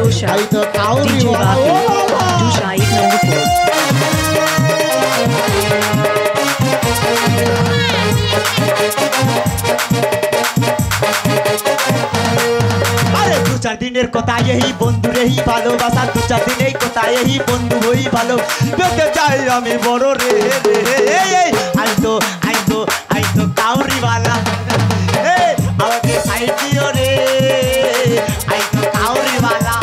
I to kauri wala. Do side number 4. चार दिनेर कथा यही बंधु रही भालोबासा दो चार दिनेर कथा यही बंधु हई भालो पेते चाই আমি বড় রে आई तो काउरी वाला আমাকে সাইড দিও রে आई तो काउरी वाला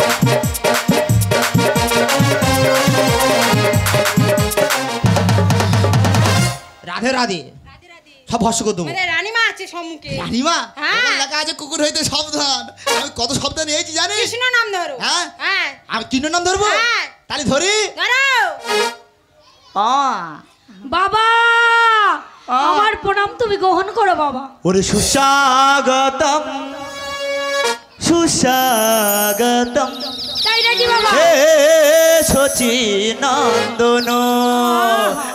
राधे राधे সব ভস্য করে দেবো। রানীমা আছে সম্মুখে। রানীমা? আমার লেখা আছে কুকুর হইতে সাবধান। আমি কত শব্দ নিয়েছি জানিস? কৃষ্ণ নাম ধরো। হ্যাঁ? হ্যাঁ। আমি কৃষ্ণ নাম ধরবো? হ্যাঁ। তাহলে ধরি? ধরো। বাবা আমার প্রণাম তুমি গ্রহণ করো বাবা। ওরে সুস্বাগতম সুস্বাগতম তাই নাকি বাবা? হে সচিনন্দন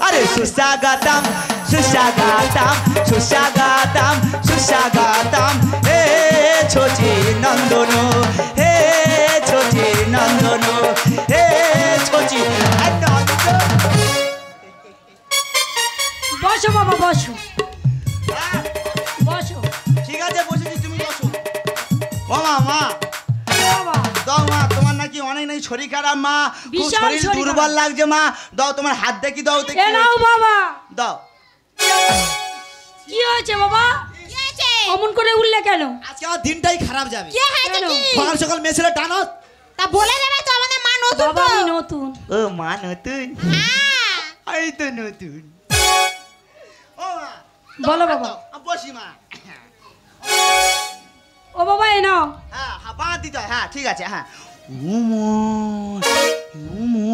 আরে সুস্বাগতম সুস্বাগতম সুস্বাগতম সুস্বাগতম হে সচিনন্দন হে সচিনন্দন হে সচিনন্দন বসো বাবা বসো বসো। ঠিক আছে বসেছি তুমি বসো। ও মা মা বাবা দাও মা তোমার নাকি অনেক নাকি শরীর খারাপ মা খুব বিশাল শরীর শরীর দুর্বল লাগছে মা দাও তোমার হাত দেখি দাও এ নাও বাবা। দাও কি হয়েছে বাবা? কি আছে? অমন করে উঠলে কেন? আজকে আমার দিনটাই খারাপ যাবে। কি হয়েছে কি? সকাল সকাল মেসেলে টানো তা বলে দেবে তো আমাদের মা নতুন বাবা তো। আমি নতুন। ও মা নতুন হ্যাঁ। এই তো নতুন ও মা বলো বাবা। বসি মা ও বাবা এ নাও। হ্যাঁ হ্যাঁ পা দিতে হয় হ্যাঁ ঠিক আছে হ্যাঁ উমো উমো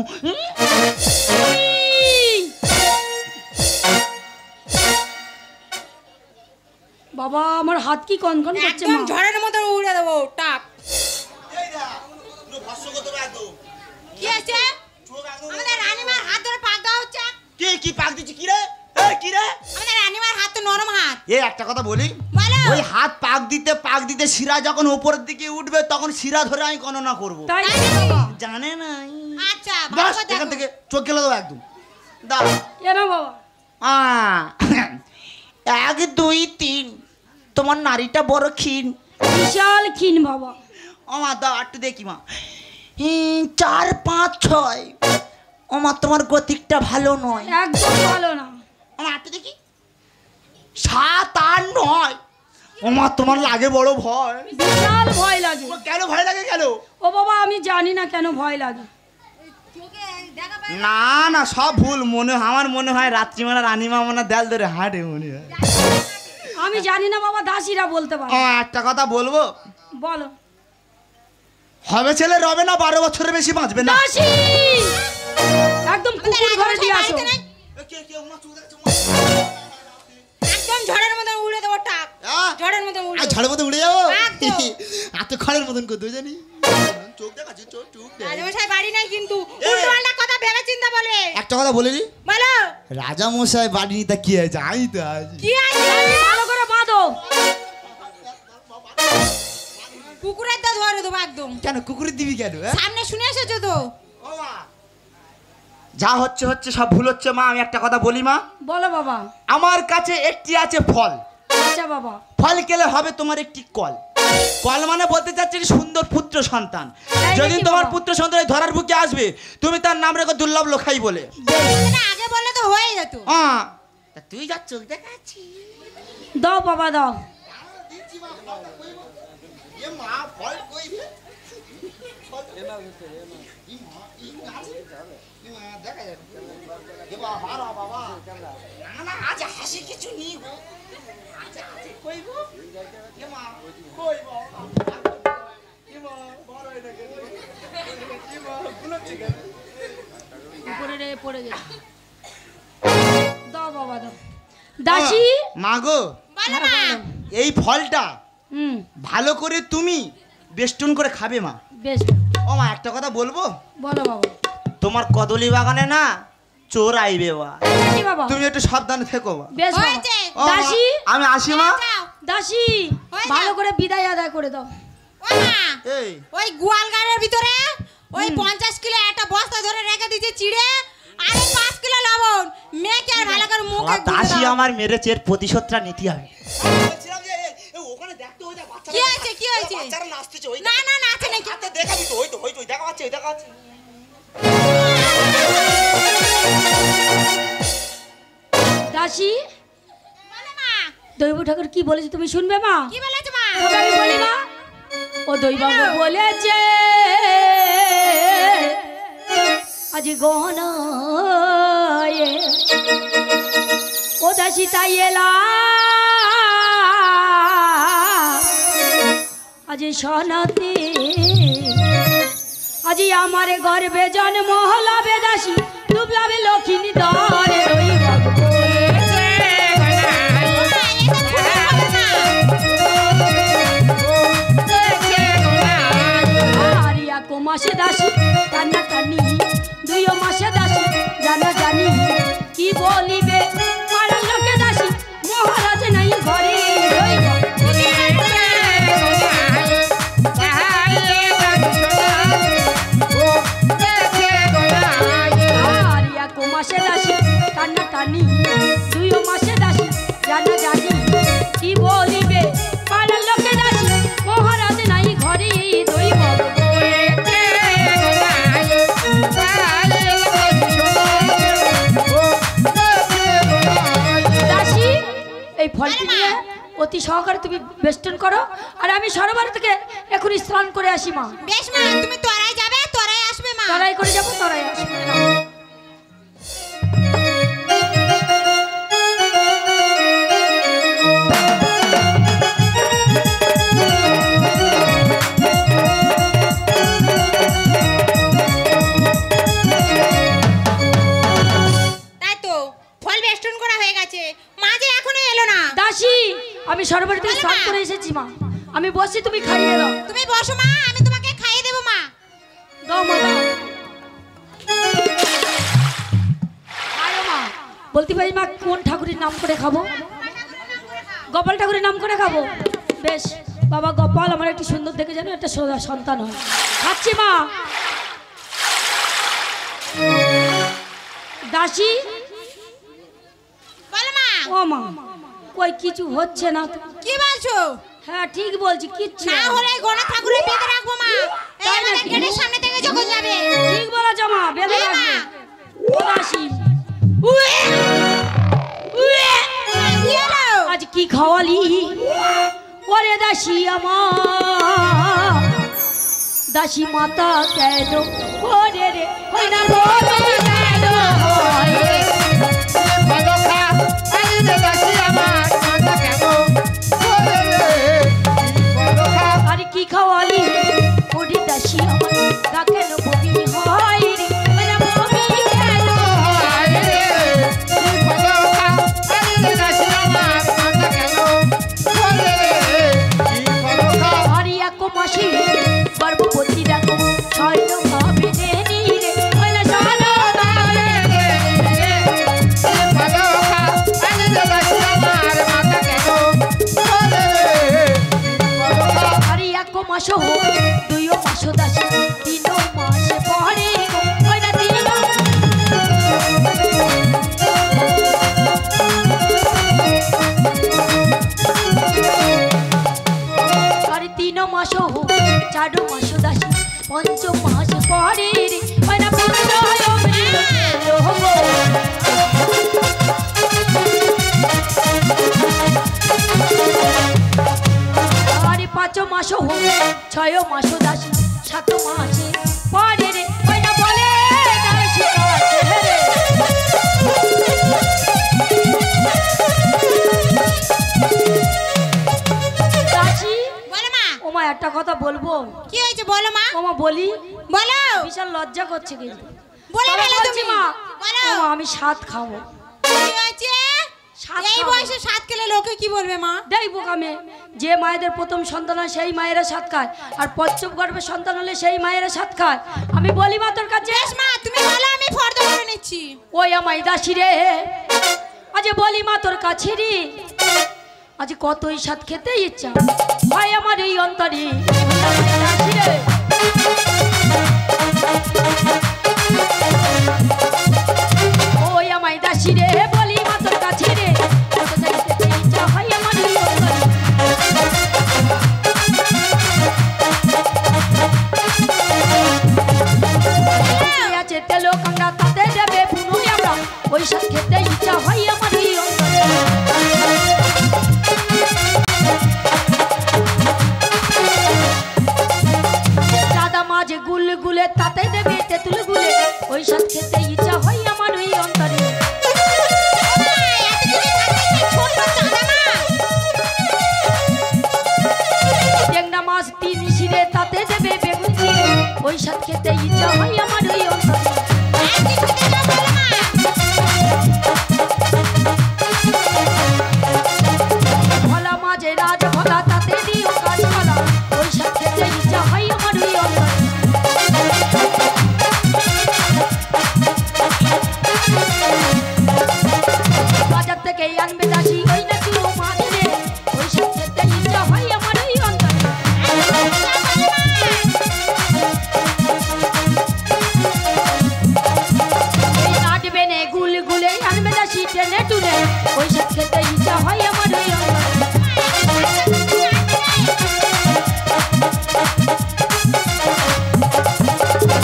বাবা আমার হাত কি কনকন করছে মা। একদম ঝড়ের মতো উড়ে দেবো টাক। এই দা পুরো ভস্য করতে একদম কি আছে? চোখ একদম আমাদের রানীমার হাত ধরে পাক দেওয়া হচ্ছে। কি পাক দিচ্ছি কি রে এই কি রে আমাদের রানীমার হাত তো নরম হাত। এই একটা কথা বলি বলো। ওই হাত পাক দিতে শিরা যখন উপরের দিকে উঠবে তখন শিরা ধরে আমি গণনা করব তাই নাকি বাবা? জানে নাই আচ্ছা ভালো বাস কথা এখান দেখো। থেকে চোখ গেলে দাও একদম দাও এ নাও বাবা। 1 2 3 তোমার নারীটা বড় ক্ষীণ বিশাল ক্ষীণ বাবা। ওমা দাও একটু দেখি মা 4 5 6 ওমা তোমার গতিকটা ভালো নয় একদম ভালো না। ওমা একটু দেখি 7 8 9 ওমা তোমার লাগে বড় ভয় বিশাল ভয় লাগে। তোমার কেন ভয় লাগে কেন ও বাবা আমি জানি না কেন ভয় লাগে। চোখে দেখা পায় না না সব ভুল আমার মনে হয় রাত্রিবেলা রানীমা মনে দেয়াল ধরে হাঁটে মনে হয় আমি জানি না বাবা দাসীরা বলতে পারে। একটা কথা বলবো বলো। হবে ছেলে রবে না 12 বছরের বেশি বাঁচবে না দাসী একদম কুকুর ঘরে দিয়ে আসো। একদম ঝড়ের মতো উড়ে দেবো টাক। ঝড়ের মতো উড়ে দেবো। ঝড়ের মধ্যে উড়ে যাবো একদম। এত খড়ের মতন করতে জানি চোখ দেখাচ্ছে চোখ রাজামশাই বাড়ি নাই কিন্তু উল্টোপাল্টা কথা ভেবে চিন্তা বলে। একটা কথা বলে দি বলো। রাজা মশাই বাড়ি নিতে কি আছে আমি তো আছি কি আছে? ভালো করে বাঁধো। কুকুরের দাঁত ধরে দেবো একদম। কেন কুকুরের দিবি কেন সামনে শুনে এসেছো তো। যা হচ্ছে সব ভুল হচ্ছে মা আমি একটা কথা বলি মা বলো বাবা। আমার কাছে একটি আছে ফল আচ্ছা বাবা। ফল খেলে হবে তোমার একটি কল কল মানে বলতে চাচ্ছি সুন্দর পুত্র সন্তান তাই যদি নাকি তোমার বাবা? পুত্র সন্তান এই ধরার বুকে আসবে তুমি তার নাম রেখো দুর্লভ লোখাই বলে না আগে বললে তো হয়ে যেত। তা তুই যা চোখ দেখাচ্ছি দাও বাবা দাও। আজ হাসি কিছু নেই উপরে পড়ে গেছে। দাও বাবা দাও। দাসী মা গো বলো মা। এই ফলটা হুম ভালো করে তুমি বেষ্টন করে খাবে মা বেশ। ও মা একটা কথা বলবো বলো বাবা। তোমার কদলি বাগানে না চোর আইবে বা কি বাবা? তুমি একটু সাবধানে থেকো মা বেশ বাবা। হয়েছে। ও মা, দাসী আমি আসি মা যাও। দাসী হয়ে ভালো যাও। করে বিদায় আদায় করে দাও। ও মা এই ওই গোয়ালঘরের ভিতরে ওই 50 কিলো একটা বস্তা ধরে রেখে দিয়েছে চিড়ে আর 5 কিলো লবণ মেয়েকে আর ভালো করে মুখে শালা দাসী আমার মেরেছে, এর প্রতিশোধটা নিতে হবে। বলছিলাম যে ওখানে দেখতে ওই দেখ বাচ্চারা কি হয়েছে কি হয়েছে বাচ্চারা নাচতেছে ওই না না নাচে নাকি আচ্ছা দেখাবি তো ওই তো দেখা যাচ্ছে দেখা যাচ্ছে দাসী বলে মা দৈব ঠাকুর কি বলেছে তুমি শুনবে মা? কি বলেছে মা তবে আমি বলি মা, ও দৈবাবু বলেছে আজ গহনা ও দাসী তাই এলা আজ সনাতে আজ আমার গর্বে জন্ম হলাবে দাসী ডুবলাবে লক্ষ্মী দরে দৈবাবু মাসে দাসী কান্না কান্নি 2 মাসে দাসী জানা জানি কি বলিবে পাড়ার লোকে দাসী মহারাজ নাই ঘরে মাসে দাসী কান্না কান্নি 2 মাসে দাসী জানা জানি কি বলিবে পাড়ার লোকে দাসী মহারাজ নাই ঘরে দৈব এই ফলটি নিয়ে অতি সহকারে তুমি বেষ্টন করো আর আমি সরোবর থেকে এখন স্নান করে আসি মা। বেশ মা তুমি তোরাই যাবে তোরাই আসবে মা তরাই করে যাবো তরাই আসবে। তাই তো ফল বেষ্টন করা হয়ে গেছে মা যে এখনো এলো না দাসী আমি সরোবর থেকে স্নান করে এসেছি মা, আমি বসছি তুমি খাইয়ে দাও। তুমি বসো মা আমি তোমাকে খাইয়ে দেব মা দাও মা দাও। আয়ো মা, বলতে পারি মা কোন ঠাকুরের নাম করে খাবো? গোপাল ঠাকুরের নাম করে খাবো। বেশ বাবা গোপাল আমার একটু সুন্দর দেখে যেন একটা সন্তান হয়। খাচ্ছি মা। দাসী বলো মা ও মা কই কিছু হচ্ছে না তো? কি বলছো হ্যাঁ ঠিক বলছি, কিচ্ছু না হলে গোনা ঠাকুরে বেঁধে রাখবো মা এই তাই আমাদের নাকি? গেটের সামনে থেকে যখন যাবে ঠিক বলেছ মা, বেঁধে এই মা। রাখবে। ও দাসী কি হলো আজ কি খাওয়ালি ওরে দাসী আমার, দাসী মাতা কেন ওরে রে হয় না গো কেন হয় রে। আরে কি খাওয়ালি ওরে দাসী আমার, গা কেন বমি হয় রে হয় না বমি কেন হয় রে। আরে এক মাসে গর্ভবতী দেখো স্বর্ণ ভাবে দেনি রে হয় না স্বর্ণ ভাবে আরে এক মাস হোক 2 মাস দাসী 3 মাস পরে গো হয় না 3 মাস হোক 4 মাস দাসী 5 মাস পরে রে হয় না 5 মাস হোক 6 মাস দাসী 7 মাসে পরে রে হয় না বলে দাসী কাছে রে। দাসী বলো মা ও মা একটা কথা বলবো? কি হয়েছে বলো মা ও মা বলি, বলো বিশাল লজ্জা করছে কিন্তু। বলে তবে ফেলো বলছি তুমি মা, বলো ও মা আমি 7 খাবো। কি হয়েছে সাত এই খাবো। বয়সে 7 খেলে লোকে কি বলবে মা দেই বোকামে, যে মায়েদের প্রথম সন্তান হয় সেই মায়েরা 7 খায়, আর পঞ্চম গর্ভে সন্তান হলে সেই মায়েরা 7 খায়। আমি বলি মা তোর কাছে, বেশ মা তুমি বলো আমি ফর্দ করে নিচ্ছি ওই আমায় দাসী রে, আজ বলি মা তোর কাছে রে, আজ কতই 7 খেতে ইচ্ছা হয় আমার এই অন্তরে দাসী রে ওই আমায় দাসী রে বলি মা তোর কাছে রে কত যাইতে ইচ্ছা হয় আমার এই অন্তরে আছে তেলো কাংড়া তাতে দেবে পুনুই আমরা ওই সাথ খেতে ইচ্ছা হয় আমার এই অন্তরে সাদা মাছ গুল গুলে তাতে দেবে তেঁতুল গুলে ওই সাথ খেতে ইচ্ছা হয় আমার ওই অন্তরে ট্যাংরা মাছ তিন শিরে তাতে দেবে বেগুন চিড়ে ওই সাথ খেতে ইচ্ছা হয় আমার ওই অন্তরে ভোলা মাঝে রাজ ভোলা তাতে দিও কাজ ভোলা ওই সাথ খেতে ইচ্ছা হয় আমার ওই অন্তরে বাজার থেকে আনবে দাসী ওই না কিলো মাছ রে ওই সাথ খেতে ইচ্ছা হয় আমার ওই অন্তরে এই নাটবে নে গুল গুলে আনবে দাসী টেনে টুনে ওই সাথ খেতে ইচ্ছা হয় আমার ওই অন্তরে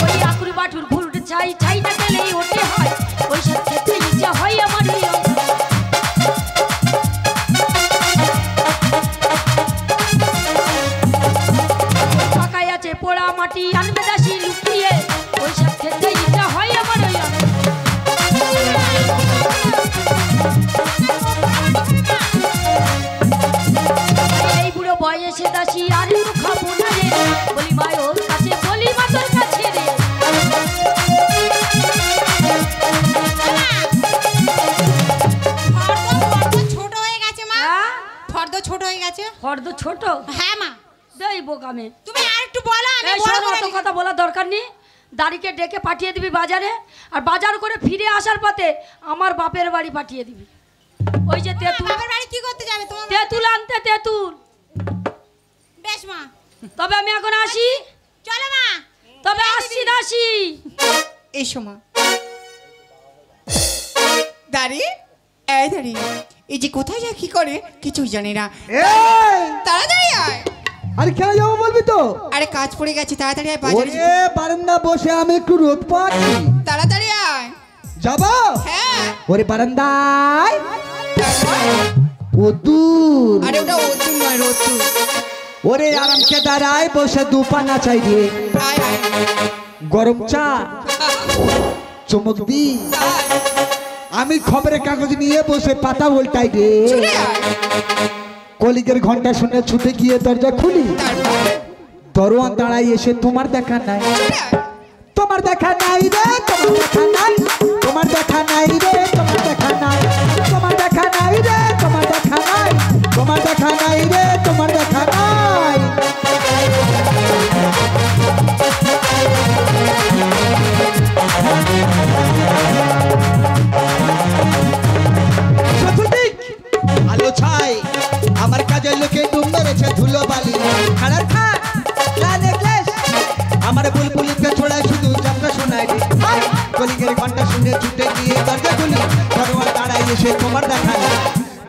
ওই আকুর বাটুর ভুল ছাই ছাই না গেলেই ওঠে হয় ওই সাথ খেতে ইচ্ছা হয় আমার ওই অন্তরে পাকায় আছে পোড়া মাটি আনবে দাসী লুকিয়ে ওই সাথ খেতে ইচ্ছা হয় আমার ওই অন্তরে এই বুড়ো বয়সে দাসী আর একটু খাবো না রে বলি মা ওর কাছে বলি মা তোর কাছে রে ছোট হয়ে গেছে মা হ্যাঁ? ফর্দ ছোট হয়ে গেছে ফর্দ ছোট হ্যাঁ মা দেই বোকামে তুমি আর একটু বলো আমি এই বড় শোন, করে অত কথা বলার দরকার নেই দাড়িকে ডেকে পাঠিয়ে দিবি বাজারে আর বাজার করে ফিরে আসার পথে আমার বাপের বাড়ি পাঠিয়ে দিবি ওই যে তেঁতুল বাবার বাড়ি কি করতে যাবে তোমার তেঁতুল আনতে তেঁতুল বেশ মা তবে আমি এখন আসি চলো মা তবে আসছি দাসি এসো মা দাঁড়িয়ে এই দাঁড়িয়ে এই যে কোথায় যায় কি করে কিছুই জানি না তাড়াতাড়ি আয় আরে কেন যাবো বলবি তো আরে কাজ পড়ে গেছে তাড়াতাড়ি আয় বাজারে ওরে বারান্দা বসে আমি একটু রোদ পাচ্ছি তাড়াতাড়ি আয় যাবো হ্যাঁ ওরে বারান্দায় তারপর? ওদুর আরে ওটা ওতুন নয় রতুন ওরে আরামকে দাঁড়ায় বসে দুপানা চাই রে আয় আয় গরম চা চমক দি আমি খবরের কাগজ নিয়ে বসে পাতা উল্টাই রে চলে আয় কলিগের ঘন্টা শুনে ছুটে গিয়ে দরজা খুলি তারপর দরোয়ান দাঁড়াই এসে তোমার দেখা নাই চলে আয় তোমার দেখা নাই রে তোমার দেখা নাই তোমার দেখা নাই রে তোমার দেখা নাই তোমার দেখা নাই রে তোমার দেখা নাই তোমার দেখা নাই রে তোমার দেখা নাই চতুর্দিক আলো ছাই আমার কাজের লোকে ডুব মেরেছে ধুলো বালি খাড়ার খা নেকলেস আমার বুলবুলিকে ছড়ায় শুধু যাত্রা শোনায় রে কলিগের ঘন্টা শুনে ছুটে গিয়ে দরজা খুলি দরওয়ান দাঁড়াই এসে তোমার দেখা নাই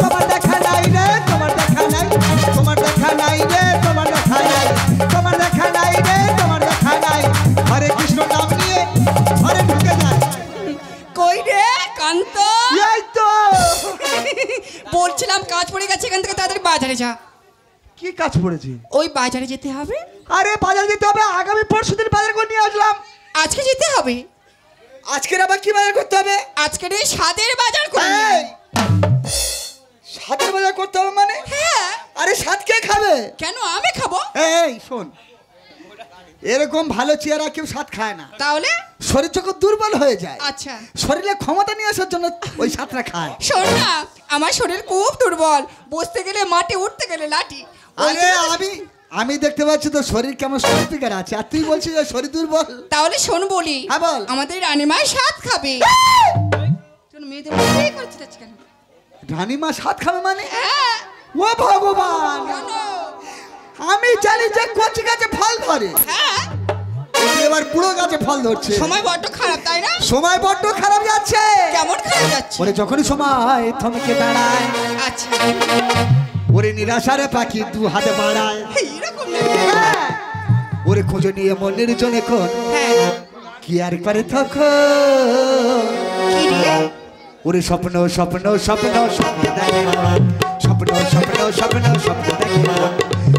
তোমার দেখা নাই রে তোমার দেখা নাই তোমার দেখা নাই রে তোমার দেখা নাই তোমার দেখা নাই রে তোমার দেখা নাই হরে কৃষ্ণ নাম নিয়ে ঘরে ঢুকে যায় কই রে কান্ত এই তো বলছিলাম কাজ পড়ে গেছে এখান থেকে তাড়াতাড়ি বাজারে যা কি কাজ পড়েছে ওই বাজারে যেতে হবে আরে বাজার যেতে হবে আগামী পরশুদিন বাজার করে নিয়ে আসলাম আজকে যেতে হবে আজকের আবার কি বাজার করতে হবে আজকের এই স্বাদের বাজার করে নিয়ে এই, সাতের বাজার করতে হবে মানে হ্যাঁ আরে সাত কে খাবে কেন আমি খাবো এই শোন এরকম ভালো চেহারা কেউ সাত খায় না তাহলে শরীর যখন দুর্বল হয়ে যায় আচ্ছা শরীরে ক্ষমতা নিয়ে আসার জন্য ওই সাতটা খায় শোন না আমার শরীর খুব দুর্বল বসতে গেলে মাঠে উঠতে গেলে লাঠি ওই আরে জন্য- আমি দেখতে পাচ্ছি তো শরীর কেমন স্পিকার আছে আর তুই বলছিস যে শরীর দুর্বল তাহলে শোন বলি হ্যাঁ, বল। আমাদের রানীমায় সাত খাবে শোন মেয়েদের মধ্যেই করছিস আজকে কেন রানীমা সাত খাবে মানে হ্যাঁ ও ভগবান কেন? আমি জানি যে কচি গাছে ফল ধরে, হ্যাঁ এবার বুড়ো গাছে ফল ধরছে। সময় বড্ড খারাপ তাই না? সময় বড্ড খারাপ যাচ্ছে। কেমন খারাপ যাচ্ছে? ওরে যখনই সময় থমকে দাঁড়ায়, আচ্ছা ওরে নিরাশারে পাখি দু হাতে বাড়ায়। এইরকম হ্যাঁ, ওরে খোঁজে নিয়ে মনের জন্য কোন হ্যাঁ কি আর করে তখন কি রে? ওরে স্বপ্ন স্বপ্ন স্বপ্ন স্বপ্ন দেখে মন, স্বপ্ন স্বপ্ন স্বপ্ন স্বপ্ন দেখে মন,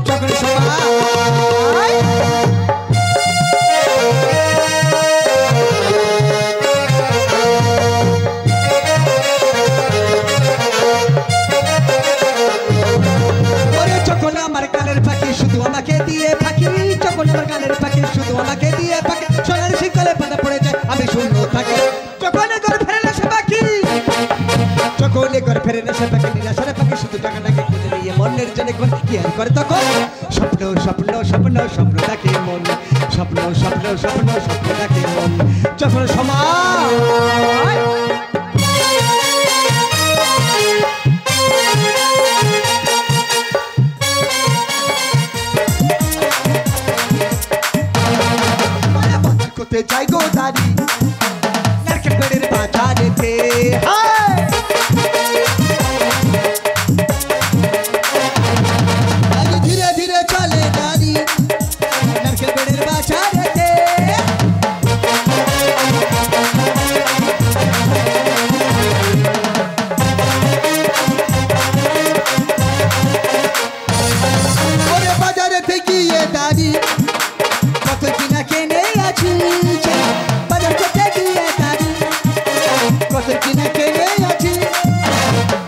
যখন সময় ওরে যখন আমার গানের পাখি শুধু আমাকে দিয়ে পাখি, যখন আমার গানের পাখি শুধু আমাকে দিয়ে পাখি, সোনার শিকলে পাতা পড়ে যায় আমি শূন্য থাকি, যখন ঘর ফেরে না সে পাখি, যখন ঘর ফেরে না সে পাখি, নিরাশারে পাখি শুধু টাকা লাগে খুঁজে নিয়ে মনের জন্য কোন কি আর করে তখন স্বপ্ন স্বপ্ন স্বপ্ন স্বপ্ন দেখে মন, স্বপ্ন স্বপ্ন স্বপ্ন স্বপ্ন দেখে মন, যখন সময় করতে যাই গো দাঁড়ি নারকেল বেড়ের বাজারেতে, ধীরে ধীরে চলে দাঁড়ি নারকেল বেড়ের বাজারেতে, ওরে বাজারেতে গিয়ে দাঁড়ি কত কিনা কেনে আছি, বাজার করতে গিয়ে দাঁড়ি কত কিনা কেনে আছি,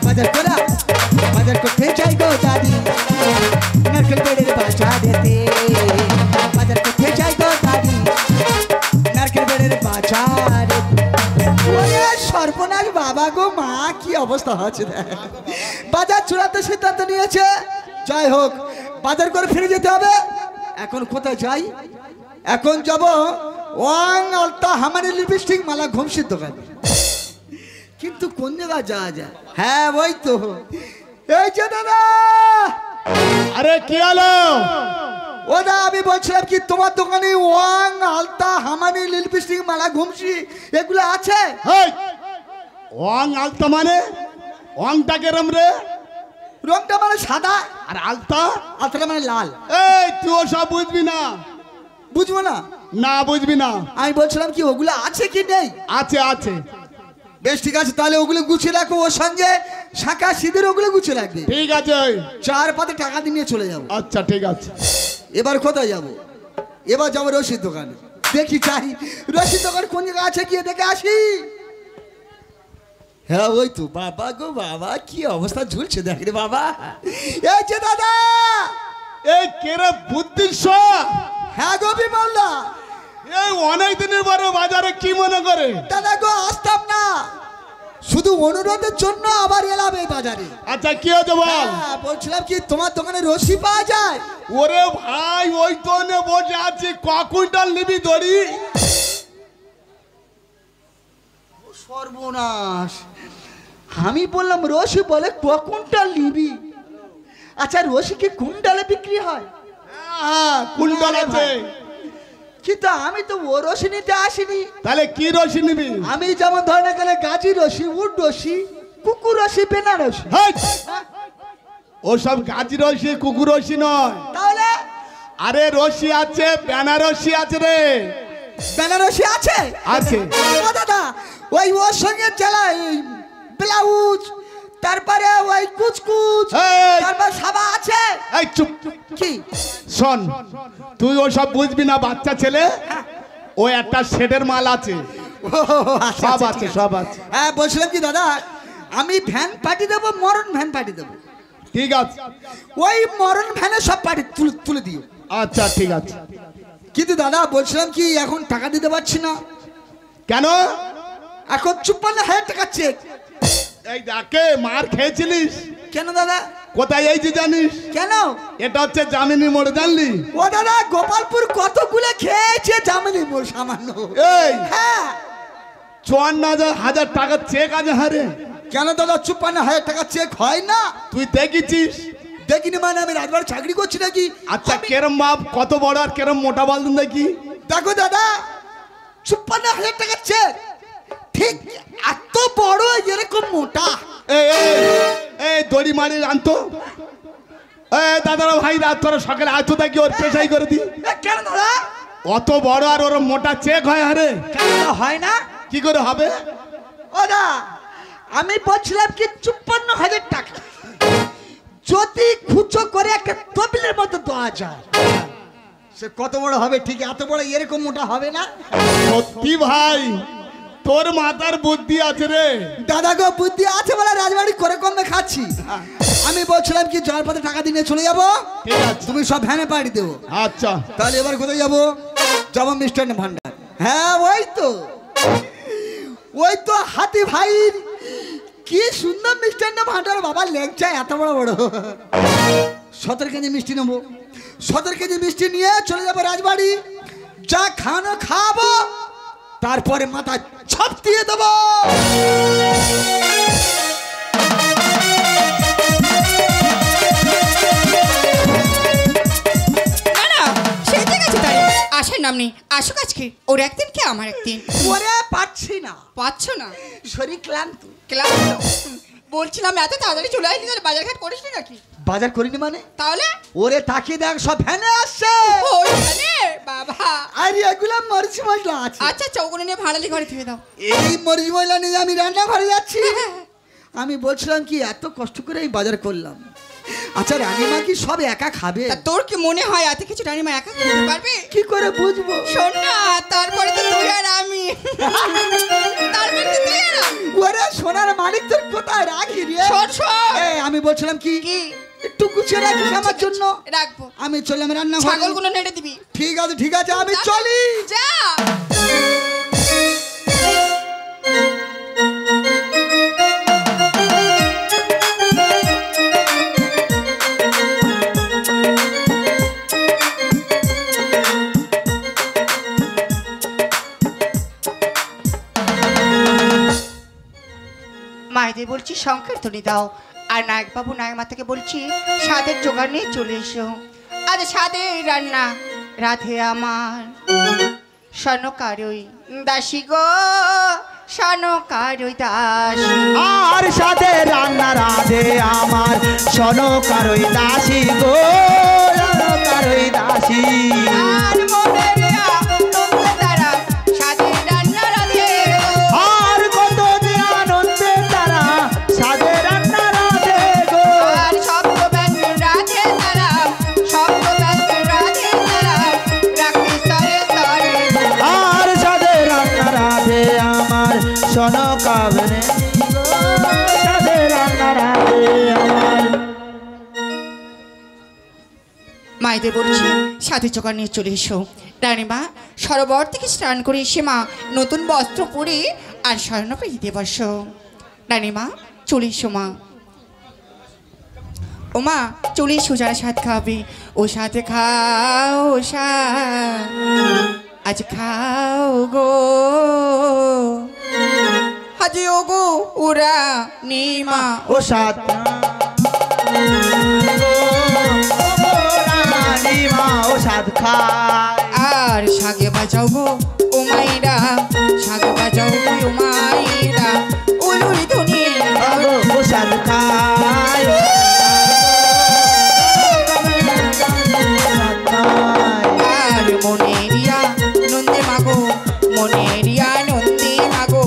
বাজার করতে যাই গো দাঁড়ি নারকেল বেড়ের বাজারেতে, বাজার করতে যাই গো দাঁড়ি নারকেল বেড়ের বাজারে। ওরে সর্বনাশ বাবা গো মা, কি অবস্থা হচ্ছে দেখ। বাজার চূড়ান্ত সিদ্ধান্ত নিয়েছে, যাই হোক বাজার করে ফিরে যেতে হবে। এখন কোথায় যাই? এখন যাব ওয়াং আলতা হামারি লিপস্টিক মালা ঘুমসির দোকানে, কিন্তু কোন জায়গায় যাওয়া যায়? হ্যাঁ ওই তো, এই যে দাদা। আরে কি হলো? ও দা আমি বলছিলাম কি তোমার দোকানে ওয়াং আলতা হামারি লিপস্টিক মালা ঘুমসি এগুলো আছে? হেই, ওয়াং আলতা মানে? ওয়াংটা কেরম রে? রংটা মানে সাদা আর আলতা? আলতাটা মানে লাল। এই তুই ওসব বুঝবি না। বুঝবো না? না বুঝবি না। আমি বলছিলাম কি ওগুলো আছে কি নেই? আছে আছে। বেশ ঠিক আছে, তাহলে ওগুলো গুছিয়ে রাখো, ওর সঙ্গে শাঁখা সিঁদুর ওগুলো গুছিয়ে রাখবে। ঠিক আছে। 4 পাতে টাকা দিয়ে নিয়ে চলে যাবো। আচ্ছা ঠিক আছে। এবার কোথায় যাব? এবার যাবো রশিদ দোকানে, দেখি চাই রশিদ দোকান কোন জায়গায় আছে, গিয়ে দেখে আসি। হ্যাঁ ওই তো, বাবা গো বাবা কি অবস্থা ঝুলছে দেখ রে বাবা। এই যে দাদা। এই কেরে বুদ্ধির স? হ্যাঁ গো বিমলদা। এই অনেক দিনের পরে বাজারে কি মনে করে? দাদা গো আসতাম না, শুধু অনুরোধের জন্য আবার এলাম এই বাজারে। আচ্ছা কি হয়েছে বল? বলছিলাম কি তোমার দোকানে রশি পাওয়া যায়? ওরে ভাই ওই তো বসে আছি, ক কুইন্টাল নিবি দড়ি? সর্বনাশ, আমি বললাম রশি, বলে ক কুইন্টাল নিবি? আচ্ছা রশি কি কুইন্টালে বিক্রি হয়? হ্যাঁ কুইন্টাল আছে। কিন্তু আমি তো ও রশি নিতে আসিনি। তাহলে কি রশি নিবি? আমি যেমন ধরনের গেলে গাজী রশি, উড রশি, কুকুর রশি, বেনারসি। ওসব গাজী রশি কুকুর রশি নয়। তাহলে? আরে রশি আছে, বেনারসি আছে রে। বেনারসি আছে? আছে। ও দাদা, ওই ওর সঙ্গে জেলা ব্লাউজ, তারপরে ওই কুচকুচ, তারপর সাবা আছে। এই চুপ। কি? শোন, তুই ওসব বুঝবি না, বাচ্চা ছেলে। ও একটা শেডের মাল আছে, সব আছে সব আছে। হ্যাঁ বলছিলাম কি দাদা, আমি ভ্যান পাঠিয়ে দেবো, মরণ ভ্যান পাঠিয়ে দেবো। ঠিক আছে। ওই মরণ ভ্যানে সব পাঠিয়ে তুলে দিও। আচ্ছা ঠিক আছে। কিন্তু দাদা বলছিলাম কি এখন টাকা দিতে পারছি না। কেন? এখন 54,000 টাকা চেক। এই দেখে মার খেয়েছিলিস কেন দাদা? কোথায় এই যে জানিস? কেন? এটা হচ্ছে জামিনী মোড়, জানলি? ও দাদা গোপালপুর কতগুলো খেয়েছে জামিনী মোড় সামান্য। এই হ্যাঁ 54,000 টাকার চেক আছে। হারে কেন দাদা 54,000 টাকা চেক হয় না? তুই দেখেছিস? দেখিনি মানে আমি রাজবাড়ি চাকরি করছি নাকি? আচ্ছা কেরম মাপ, কত বড় আর কেরম মোটা বলুন দেখি। দেখো দাদা, ৫৪,০০০ টাকার চেক, ঠিক এত বড় এরকম মোটা। এই দড়ি মারি আনতো। দাদারা ভাই রাত তোরা সকালে আছো দেখি ওর পেশাই করে দি। কেন দাদা? অত বড় আর ওর মোটা চেক হয়? আরে কেন হয় না? কি করে হবে? ও দা, আমি বলছিলাম কি ৫৪,০০০ টাকা যদি খুচো করে একটা টেবিলের মধ্যে দেওয়া যায়, সে কত বড় হবে? ঠিক এত বড় এরকম মোটা হবে না? সত্যি ভাই, তোর মাথার বুদ্ধি আছে রে। দাদা গো, বুদ্ধি আছে বলে রাজবাড়ি করে কমে খাচ্ছি। আমি বলছিলাম কি যাওয়ার পথে টাকা দিয়ে চলে যাবো, ঠিক আছে তুমি সব ভ্যানে পাঠিয়ে দেবো। আচ্ছা তাহলে এবার কোথায় যাবো? যাবো মিষ্টান্ন ভান্ডার। হ্যাঁ ওই তো হাতি ভাইয়ের কি সুন্দর মিষ্টান্ন ভান্ডার বাবা, লেগচা এত বড় বড়। ১৭ কেজি মিষ্টি নেবো, ১৭ কেজি মিষ্টি নিয়ে চলে যাবো রাজবাড়ি। যা খানো খাবো, তারপরে মাথা ছাপ দিয়ে দেবো। আসার নাম নেই, আসুক আজকে। ওর একদিন কে আমার একদিন। ওরে পাচ্ছি না। পাচ্ছ না? শরীর ক্লান্ত। ক্লান্ত? বলছিলাম এত তাড়াতাড়ি চলে আসলি, তাহলে বাজার ঘাট করিস নাকি? বাজার করিনি মানে? তাহলে ওরে তাকিয়ে দেখ, সব ভ্যানে আসছে। ওইখানে বাবা, আর এগুলো মরিচ মশলা আছে। আচ্ছা চৌকনে নিয়ে ভাড়ালি ঘরে ধুয়ে দাও। এই মরিচ মশলা নিয়ে আমি রান্না ঘরে যাচ্ছি। আমি বলছিলাম কি এত কষ্ট করে এই বাজার করলাম, আচ্ছা রানীমা কি সব একা খাবে? তা তোর কি মনে হয় এত কিছু রানীমা একা খেতে পারবে? কি করে বুঝবো? শোন না, তারপরে তো তুই আর আমি। তারপরে তো তুই আর আমি। ওরে সোনার মানিক তোর কোথায় রাখি রে? শোন শোন, আমি বলছিলাম কি একটু গুছিয়ে রাখিস আমার জন্য। রাখবো। আমি চললাম রান্না ঘরে। ছাগলগুলো নেড়ে দিবি। ঠিক আছে ঠিক আছে, আমি চলি। যা। মায়েদের বলছি সংকীর্তনী দাও, আর নায়ক বাবু নায়ক মাতাকে বলছি স্বাদের জোগাড় নিয়ে চলে এসো। আজ স্বাদের রান্না রাধে আমার স্বর্ণকারই দাসী গো, স্বর্ণকারই দাসী। আর সাথে রান্না রাধে আমার স্বর্ণকারই দাসী গো, স্বর্ণকারই দাসী। আর মনের আনন্দে তারা স্বাদের রান্না রাধে গো। আর কত যে আনন্দে তারা সাথে রান্না রাধে গো। আর শব্দ ব্যঞ্জ রাধে তারা, শব্দ ব্যঞ্জ রাধে তারা, রাখি স্তরে স্তরে। আর সাথে রান্না রাধে আমার স্বর্ণকারই গো, সাথে রান্না রাধে আমার। মায়েদের বলছি সাথে জোগাড় নিয়ে চলে এসো। রানীমা সরোবর থেকে স্নান করে এসে মা নতুন বস্ত্র পরে আর স্বর্ণ পেতে বসো। রানীমা চলে এসো মা। ও মা চলে এসো, যারা স্বাদ খাবে ও সাথে খাও স্বাদ, আজ খাও গো হাজি ও গো ওরা নিমা। ও সাত রানীমা ও সাত খায়। আর শাগে বাজাও গো ও মাইরা, শাগে বাজাও গো ও মাইরা, উলুরি ধুনি ও সাত খায়। আর মনেরিয়া নন্দে মাগো, মনেরিয়া নন্দে মাগো,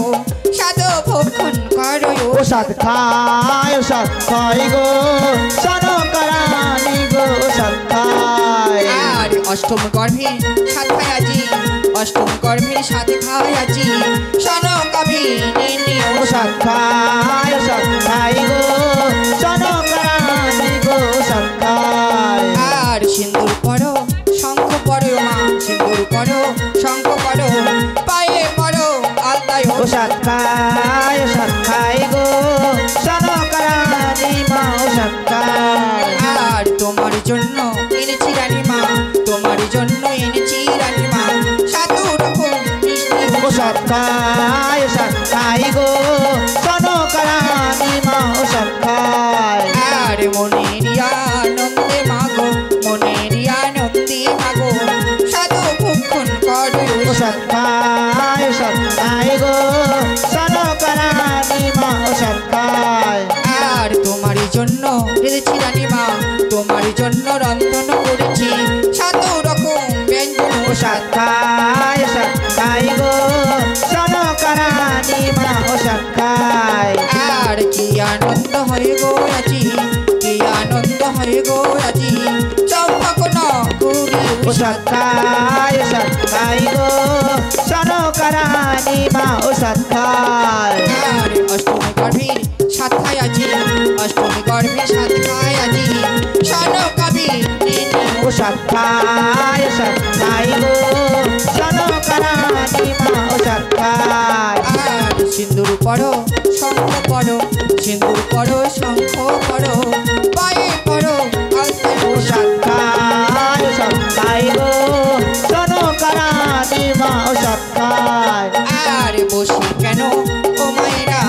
সাধো ভক্ষণ করো ও সাত খায়, ও সাত খায় গো, স্বর্ণকারী গো, সাত খায়। আর অষ্টম গর্ভে সাত খায় আজি, অষ্টম গর্ভে সাথে খায় আজি, শোন কবি ও সাত খায়, ও সাত খায় গো, স্বর্ণকারী গো, সাত খায়। আর সিন্দুর পরো শঙ্খ পরো মা, সিন্দুর পরো শঙ্খ পরো, পায়ে পরো আলতায় ও সাত খায়, ও সাত খায় গো, স্বর্ণকারী মা, ও সাত খায়। আর তোমার জন্য এনেছি রানীমা, তোমার জন্য এনেছি রানীমা, সাত রকম মিষ্টি ও সাত খায়, ও সাত খায় গো, স্বর্ণকারী মা, ও সাত খায়। আর মনেরিয়া সৎকায় সৎকায় গো সনকরানি মা ও সৎকায়। আর তোমারই জন্য রেঁধেছি রানীমা, তোমারই জন্য রন্ধন করেছি 7 রকম ব্যঞ্জন ও সৎকায় সৎকায় গো সনকরানি মা ও সৎকায়। আর কি আনন্দ হয় গো আজি, কি আনন্দ হয় গো আজি চম্পকন গৌরী ও সৎকায় সৎকায় গো সনকরানি মা ও সৎকায়। আর অষ্টমী গর্ভীর সাত খায় আজি, অষ্টমী গর্ভীর সাত খায় আজি সন কবি ও সৎকায় সৎকায় গো সনকরানি মা ও সৎকায়। আর সিন্দুর পড়ো শঙ্খ পড়ো, সিন্দুর পড়ো শঙ্খ পড়ো, পায়ে পড়ো আলতায় ও সৎকায় সৎকায় গো সনকরানি মা ও সৎকায়। আর বসে কেন ও মায়েরা,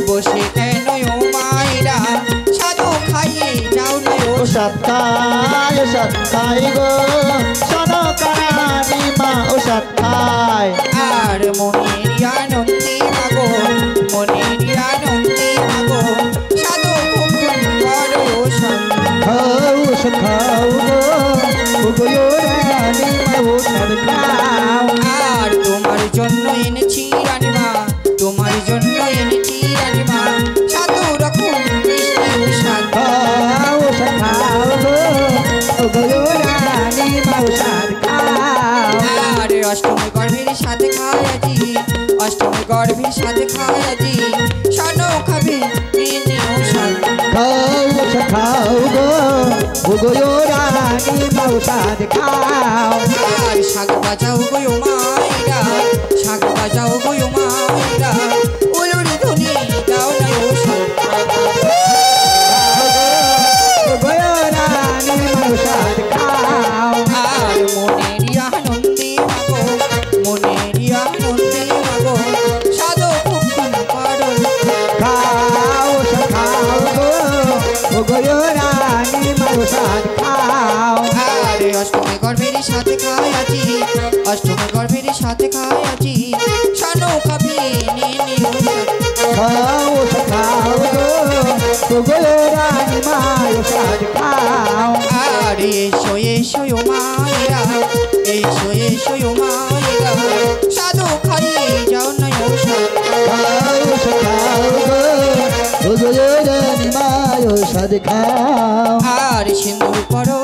বসে কেন ও মায়েরা সাধু খাইয়ে যাও না ও ও সৎকায় সৎকায় গো সনকরানি মা ও সৎকায়। আর মনের আনন্দে মাগো, মনের আনন্দে মাগো সাধু ভক্ষণ করো খাও খাও গো ও গো রানী মা ও সৎকায়। আর তোমার জন্য এনেছি রানীমা, তোমার জন্য এনেছি রানীমা 7 রকম মিষ্টি ও স্বাদ। খাও খাও গো ও গো রানী মা ও সৎকায়। আর অষ্টমী গর্ভের সাথে খায় আজি, অষ্টমী গর্ভের সাথে খায় আজি সন খাবে মেনে ও স্বাদ। খাও খাও গো ও গো রানী মা ও সৎকায়। আর শাক বাজাও গো মায়েরা, শাক বাজাও গো মায়েরা উলুর ধ্বনি দাও না ও স্বাদ। ও গো রানী মা ও সৎকায়। আর মনের আনন্দে মাগো, মনের আনন্দে মাগো সাধু ভক্ষণ করো। খাও খাও গো ও গো রানী মা ও সৎকায়। আর অষ্টমী গর্ভের সাথে খায় আজি, অষ্টমী গর্ভের সাথে খায় আজি সন খাবি নেনে ও স্বাদ। খাও খাও গো ও গো রানী মা ও সৎকায়। আর এসো এসো ও মায়েরা, এসো এসো ও মায়েরা সাধু খাইয়ে যাও না ও স্বাদ। খাও খাও গো ও গো রানী মা ও সৎকায়। আর সিন্দুর পড়ো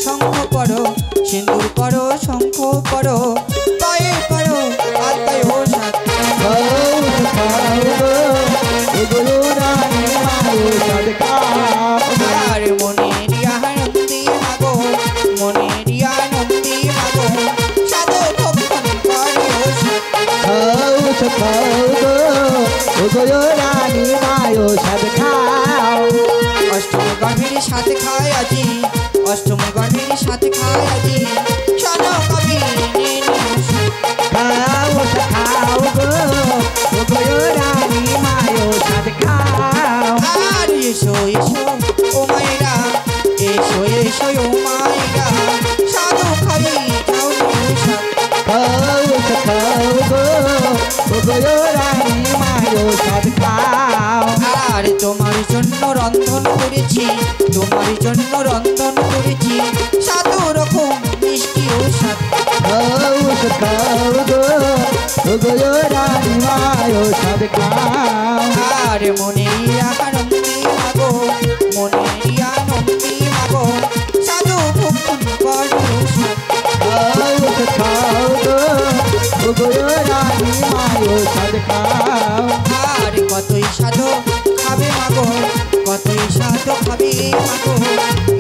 শঙ্খ পড়ো, সিন্দুর পড়ো শঙ্খ পড়ো, পায়ে পড়ো আলতায় ও স্বাদ। খাও খাও গো ও গো রানী মা ও সৎকায়। আর মনের আনন্দে মাগো, মনের আনন্দে মাগো সাধু ভক্ষণ করো ও স্বাদ। খাও খাও গো ও গো রানী মা ও সৎকায়। অষ্টমী গর্ভের সাথে খায় আজি, অষ্টমী গর্ভের সাথে খায় আজি সন কবি নেনে ও স্বাদ। খাও খাও গো ও গো রানী মা ও সৎকায়। আর এসো এসো ও মায়েরা, এসো এসো ও মায়েরা সাধু খাবি যাও না ও স্বাদ। খাও খাও গো ও গো রানী মা ও সৎকায়। আর তোমার জন্য রন্ধন করেছি, তোমার জন্য রন্ধন করেছি 7 রকম মিষ্টি ও স্বাদ। খাও খাও গো ও গো রানী মা ও সৎকায়। আর মনের আনন্দে মাগো, মনের আনন্দে মাগো সাধু ভক্ষণ করো ও স্বাদ। খাও খাও গো ও গো রানী মা ও সৎকায়। আর কতই সাধু খাবে মাগো, কতই সাধু খাবে মাগো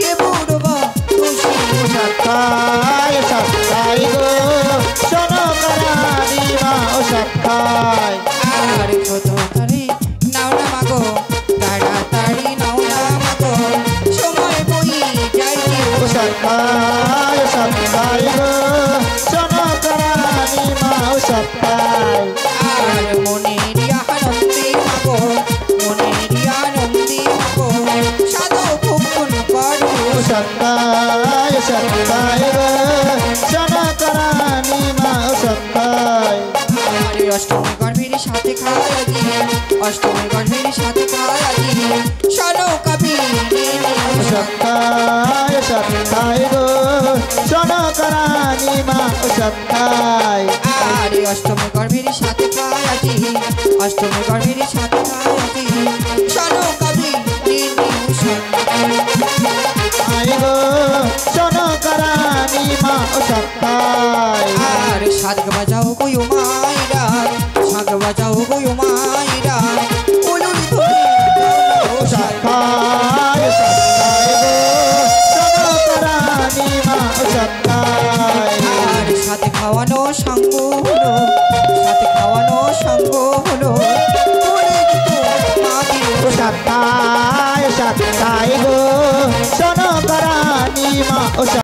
এ বুড়বা খুশি ও স্বাদ। সৎকায় সৎকায় গো সনকরানি মা ও সৎকায়। আর কত তারি নাও না মাগো, তাড়াতাড়ি নাও না মাগো সময় বই যাই ও সৎকায় সৎকায় গো সনকরানি মা ও সৎকায়। আর মনের আনন্দে মাগো, মনের আনন্দে মাগো সাধু ভক্ষণ করো ও সৎকায় সৎকায় গো সনকরানি মা ও সৎকায়। আরে অষ্টমী গর্ভের সাথে খায় আজি অষ্টমী গর্ভের সাথে খায় আজি শোনো কবি সত্তায় সত্তায় গো শোনো করানি মা সত্তায় আরে অষ্টমী গর্ভের সাথে খায় আজি অষ্টমী গর্ভের সাথে খায় আজি শোনো কবি আয় গো শোনো করানি মা সত্তায় আর সাধক বাজাও গো মাইরা সাধক বাজাও গো মাইরা উলুল ধরে সত্তায় সত্তায় গো শোনো করানি মা সত্তায় আর সাথে খাওয়ানো সঙ্গ হলো